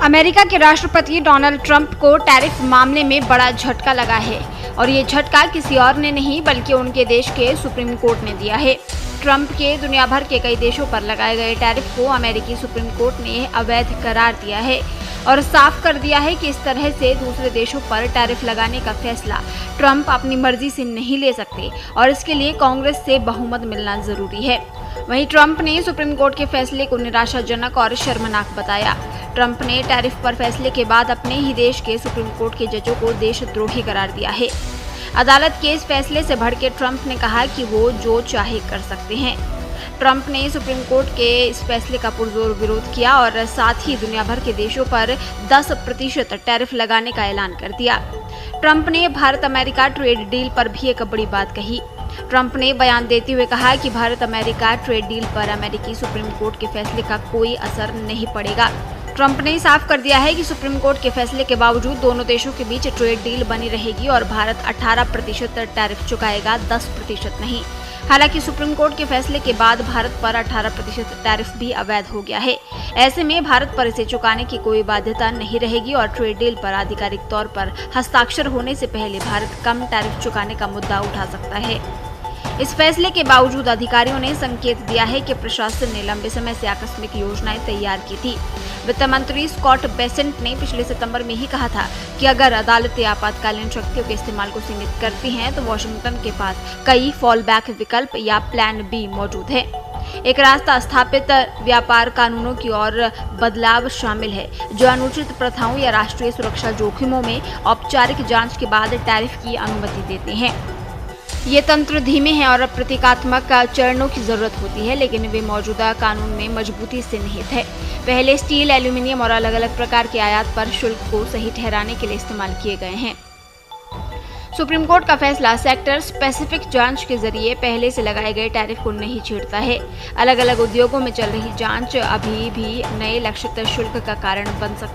America के राष्ट्रपति Donald Trump को टैरिफ मामले में बड़ा झटका लगा है और ये झटका किसी और ने नहीं बल्कि उनके देश के सुप्रीम कोर्ट ने दिया है। ट्रंप के दुनिया भर के कई देशों पर लगाए गए टैरिफ को अमेरिकी सुप्रीम कोर्ट ने अवैध करार दिया है और साफ कर दिया है कि इस तरह से दूसरे देशों पर टैरिफ लगाने का फैसला ट्रंप अपनी मर्जी से नहीं ले सकते और इसके लिए कांग्रेस से बहुमत मिलना जरूरी है। वहीं ट्रंप ने सुप्रीम कोर्ट के फैसले को निराशाजनक और शर्मनाक बताया। ट्रंप ने टैरिफ पर फैसले के बाद अपने ही देश के सुप्रीम कोर्ट के जजों को देशद्रोही करार दिया है। अदालत के इस फैसले से भड़के ट्रंप ने कहा कि वो जो चाहे कर सकते हैं। ट्रंप ने सुप्रीम कोर्ट के इस फैसले का पुरजोर विरोध किया और साथ ही दुनिया भर के देशों पर 10% टैरिफ लगाने का ऐलान कर दिया। ट्रंप ने भारत अमेरिका ट्रेड डील पर भी एक बड़ी बात कही। ट्रंप ने बयान देते हुए कहा कि भारत अमेरिका ट्रेड डील पर अमेरिकी सुप्रीम कोर्ट के फैसले का कोई असर नहीं पड़ेगा। ट्रंप ने साफ कर दिया है कि सुप्रीम कोर्ट के फैसले के बावजूद दोनों देशों के बीच ट्रेड डील बनी रहेगी और भारत 18% टैरिफ चुकाएगा, 10% नहीं। हालांकि सुप्रीम कोर्ट के फैसले के बाद भारत पर 18% टैरिफ भी अवैध हो गया है। ऐसे में भारत पर इसे चुकाने की कोई बाध्यता नहीं रहेगी और ट्रेड डील पर आधिकारिक तौर पर हस्ताक्षर होने से पहले भारत कम टैरिफ चुकाने का मुद्दा उठा सकता है। इस फैसले के बावजूद अधिकारियों ने संकेत दिया है कि प्रशासन ने लंबे समय से आकस्मिक योजनाएं तैयार की थी। वित्त मंत्री स्कॉट बेसेंट ने पिछले सितंबर में ही कहा था कि अगर अदालतें आपातकालीन शक्तियों के इस्तेमाल को सीमित करती हैं तो वॉशिंगटन के पास कई फॉल बैक विकल्प या प्लान बी मौजूद है। एक रास्ता स्थापित व्यापार कानूनों की ओर बदलाव शामिल है जो अनुचित प्रथाओं या राष्ट्रीय सुरक्षा जोखिमों में औपचारिक जांच के बाद टैरिफ की अनुमति देते हैं। ये तंत्र धीमे हैं और प्रतीकात्मक चरणों की जरूरत होती है, लेकिन वे मौजूदा कानून में मजबूती से निहित है। पहले स्टील, एल्यूमिनियम और अलग अलग प्रकार के आयात पर शुल्क को सही ठहराने के लिए इस्तेमाल किए गए हैं। सुप्रीम कोर्ट का फैसला सेक्टर स्पेसिफिक जांच के जरिए पहले से लगाए गए टैरिफ को नहीं छेड़ता है। अलग अलग उद्योगों में चल रही जांच अभी भी नए लक्षित शुल्क का कारण बन सकती है।